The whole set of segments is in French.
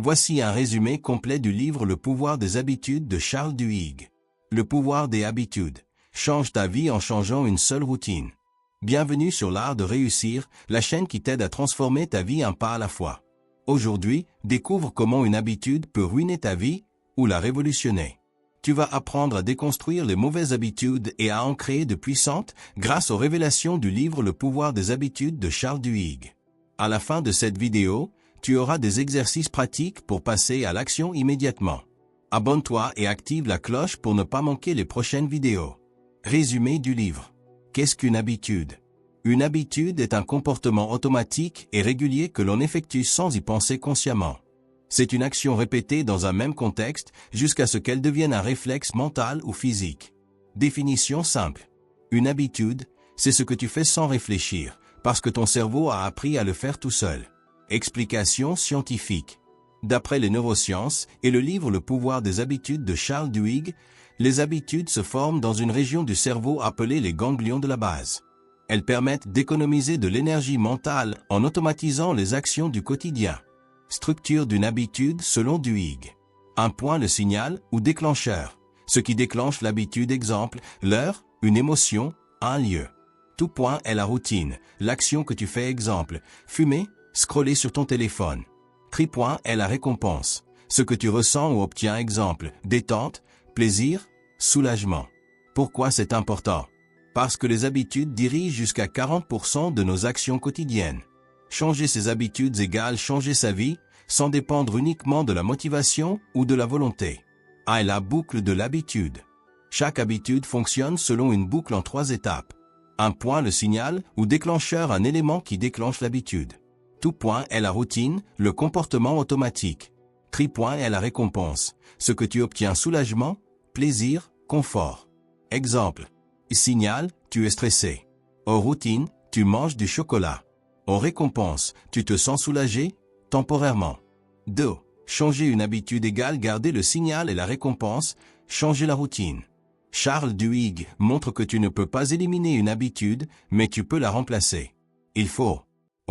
Voici un résumé complet du livre Le pouvoir des habitudes de Charles Duhigg. Le pouvoir des habitudes. Change ta vie en changeant une seule routine. Bienvenue sur l'art de réussir, la chaîne qui t'aide à transformer ta vie un pas à la fois. Aujourd'hui, découvre comment une habitude peut ruiner ta vie ou la révolutionner. Tu vas apprendre à déconstruire les mauvaises habitudes et à en créer de puissantes grâce aux révélations du livre Le pouvoir des habitudes de Charles Duhigg. À la fin de cette vidéo, tu auras des exercices pratiques pour passer à l'action immédiatement. Abonne-toi et active la cloche pour ne pas manquer les prochaines vidéos. Résumé du livre. Qu'est-ce qu'une habitude? Une habitude est un comportement automatique et régulier que l'on effectue sans y penser consciemment. C'est une action répétée dans un même contexte jusqu'à ce qu'elle devienne un réflexe mental ou physique. Définition simple. Une habitude, c'est ce que tu fais sans réfléchir, parce que ton cerveau a appris à le faire tout seul. Explication scientifique. D'après les neurosciences et le livre Le pouvoir des habitudes de Charles Duhigg, les habitudes se forment dans une région du cerveau appelée les ganglions de la base. Elles permettent d'économiser de l'énergie mentale en automatisant les actions du quotidien. Structure d'une habitude selon Duhigg. Un point le signal ou déclencheur. Ce qui déclenche l'habitude, exemple, l'heure, une émotion, un lieu. Tout point est la routine, l'action que tu fais, exemple, fumer, scroller sur ton téléphone. Tripoint est la récompense, ce que tu ressens ou obtiens, exemple, détente, plaisir, soulagement. Pourquoi c'est important? Parce que les habitudes dirigent jusqu'à 40% de nos actions quotidiennes. Changer ses habitudes égale changer sa vie, sans dépendre uniquement de la motivation ou de la volonté. A est la boucle de l'habitude. Chaque habitude fonctionne selon une boucle en 3 étapes. Un point le signal ou déclencheur, un élément qui déclenche l'habitude. Tout point est la routine, le comportement automatique. Tripoint est la récompense, ce que tu obtiens, soulagement, plaisir, confort. Exemple. Signal, tu es stressé. En routine, tu manges du chocolat. En récompense, tu te sens soulagé, temporairement. 2. Changer une habitude égale garder le signal et la récompense, changer la routine. Charles Duhigg montre que tu ne peux pas éliminer une habitude, mais tu peux la remplacer. Il faut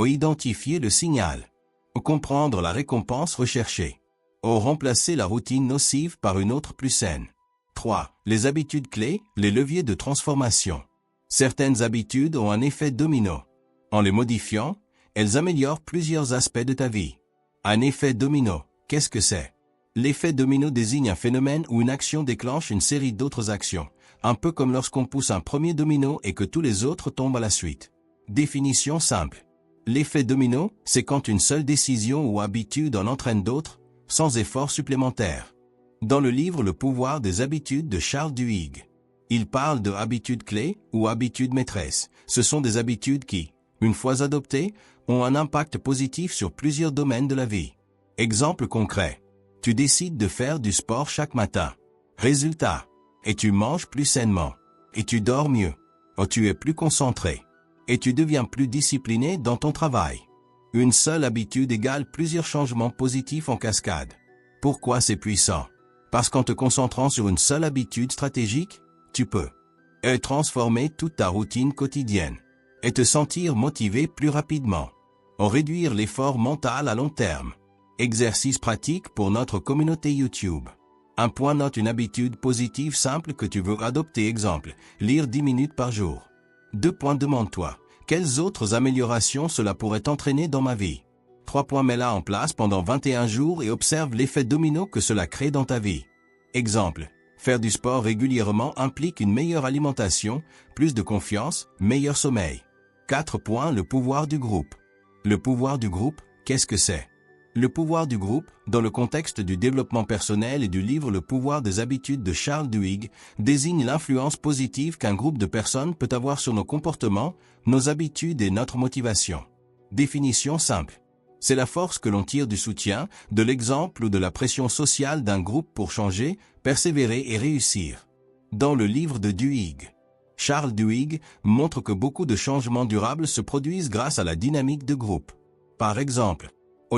identifier le signal, comprendre la récompense recherchée, remplacer la routine nocive par une autre plus saine. 3. Les habitudes clés, les leviers de transformation. Certaines habitudes ont un effet domino. En les modifiant, elles améliorent plusieurs aspects de ta vie. Un effet domino, qu'est-ce que c'est? L'effet domino désigne un phénomène où une action déclenche une série d'autres actions, un peu comme lorsqu'on pousse un premier domino et que tous les autres tombent à la suite. Définition simple. L'effet domino, c'est quand une seule décision ou habitude en entraîne d'autres, sans effort supplémentaire. Dans le livre Le pouvoir des habitudes de Charles Duhigg, il parle de habitudes clés ou habitudes maîtresses. Ce sont des habitudes qui, une fois adoptées, ont un impact positif sur plusieurs domaines de la vie. Exemple concret. Tu décides de faire du sport chaque matin. Résultat. Et tu manges plus sainement. Et tu dors mieux. Ou tu es plus concentré. Et tu deviens plus discipliné dans ton travail. Une seule habitude égale plusieurs changements positifs en cascade. Pourquoi c'est puissant? Parce qu'en te concentrant sur une seule habitude stratégique, tu peux transformer toute ta routine quotidienne et te sentir motivé plus rapidement. En réduire l'effort mental à long terme. Exercice pratique pour notre communauté YouTube. Un point note une habitude positive simple que tu veux adopter, exemple, lire 10 minutes par jour. 2 points demande-toi, quelles autres améliorations cela pourrait entraîner dans ma vie? 3 points mets-la en place pendant 21 jours et observe l'effet domino que cela crée dans ta vie. Exemple, faire du sport régulièrement implique une meilleure alimentation, plus de confiance, meilleur sommeil. 4 points le pouvoir du groupe. Le pouvoir du groupe, qu'est-ce que c'est? Le pouvoir du groupe, dans le contexte du développement personnel et du livre Le pouvoir des habitudes de Charles Duhigg, désigne l'influence positive qu'un groupe de personnes peut avoir sur nos comportements, nos habitudes et notre motivation. Définition simple. C'est la force que l'on tire du soutien, de l'exemple ou de la pression sociale d'un groupe pour changer, persévérer et réussir. Dans le livre de Duhigg, Charles Duhigg montre que beaucoup de changements durables se produisent grâce à la dynamique de groupe. Par exemple,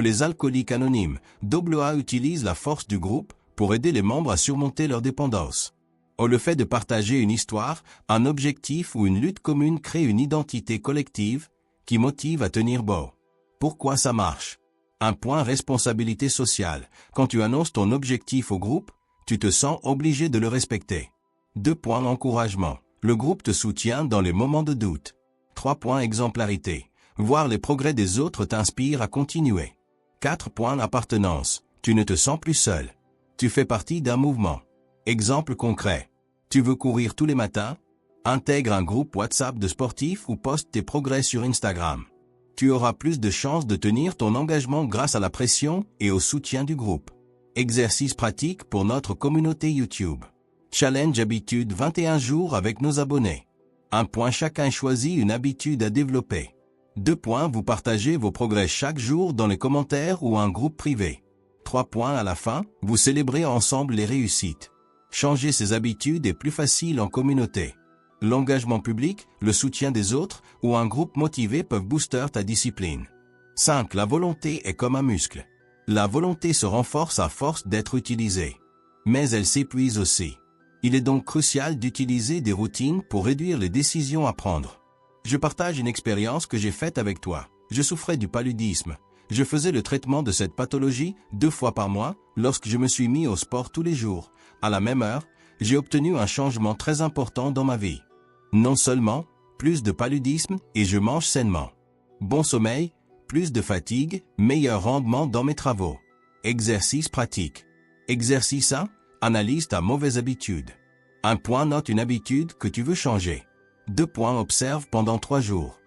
les alcooliques anonymes, AA utilise la force du groupe pour aider les membres à surmonter leur dépendance. Le fait de partager une histoire, un objectif ou une lutte commune crée une identité collective qui motive à tenir bon. Pourquoi ça marche? Un point responsabilité sociale. Quand tu annonces ton objectif au groupe, tu te sens obligé de le respecter. 2 points encouragement. Le groupe te soutient dans les moments de doute. 3 points exemplarité. Voir les progrès des autres t'inspire à continuer. 4 points appartenance. Tu ne te sens plus seul. Tu fais partie d'un mouvement. Exemple concret. Tu veux courir tous les matins? Intègre un groupe WhatsApp de sportifs ou poste tes progrès sur Instagram. Tu auras plus de chances de tenir ton engagement grâce à la pression et au soutien du groupe. Exercice pratique pour notre communauté YouTube. Challenge habitude 21 jours avec nos abonnés. 1 point chacun choisit une habitude à développer. 2 points vous partagez vos progrès chaque jour dans les commentaires ou un groupe privé. 3 points à la fin, vous célébrez ensemble les réussites. Changer ses habitudes est plus facile en communauté. L'engagement public, le soutien des autres ou un groupe motivé peuvent booster ta discipline. 5. La volonté est comme un muscle. La volonté se renforce à force d'être utilisée. Mais elle s'épuise aussi. Il est donc crucial d'utiliser des routines pour réduire les décisions à prendre. Je partage une expérience que j'ai faite avec toi. Je souffrais du paludisme. Je faisais le traitement de cette pathologie 2 fois par mois lorsque je me suis mis au sport tous les jours. À la même heure, j'ai obtenu un changement très important dans ma vie. Non seulement, plus de paludisme et je mange sainement. Bon sommeil, plus de fatigue, meilleur rendement dans mes travaux. Exercice pratique. Exercice 1. Analyse ta mauvaise habitude. 1 point note une habitude que tu veux changer. 2 points observe pendant 3 jours.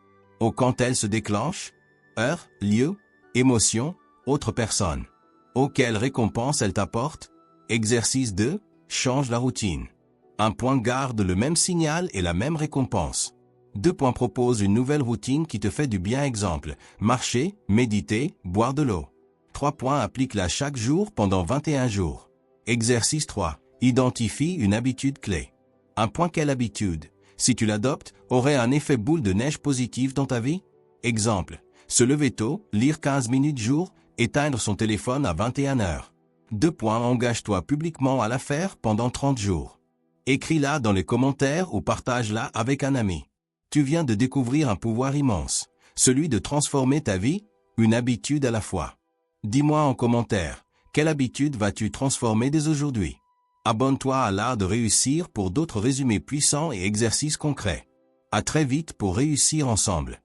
Quand elle se déclenche? Heure, lieu, émotion, autre personne. Quelle récompense elle t'apporte? Exercice 2. Change la routine. 1 point garde le même signal et la même récompense. 2 points propose une nouvelle routine qui te fait du bien. Exemple, marcher, méditer, boire de l'eau. 3 points applique-la chaque jour pendant 21 jours. Exercice 3. Identifie une habitude clé. 1 point quelle habitude, si tu l'adoptes, aurait un effet boule de neige positif dans ta vie? Exemple, se lever tôt, lire 15 minutes jour, éteindre son téléphone à 21 heures. 2 points engage-toi publiquement à la faire pendant 30 jours. Écris-la dans les commentaires ou partage-la avec un ami. Tu viens de découvrir un pouvoir immense, celui de transformer ta vie, une habitude à la fois. Dis-moi en commentaire, quelle habitude vas-tu transformer dès aujourd'hui? Abonne-toi à l'art de réussir pour d'autres résumés puissants et exercices concrets. À très vite pour réussir ensemble.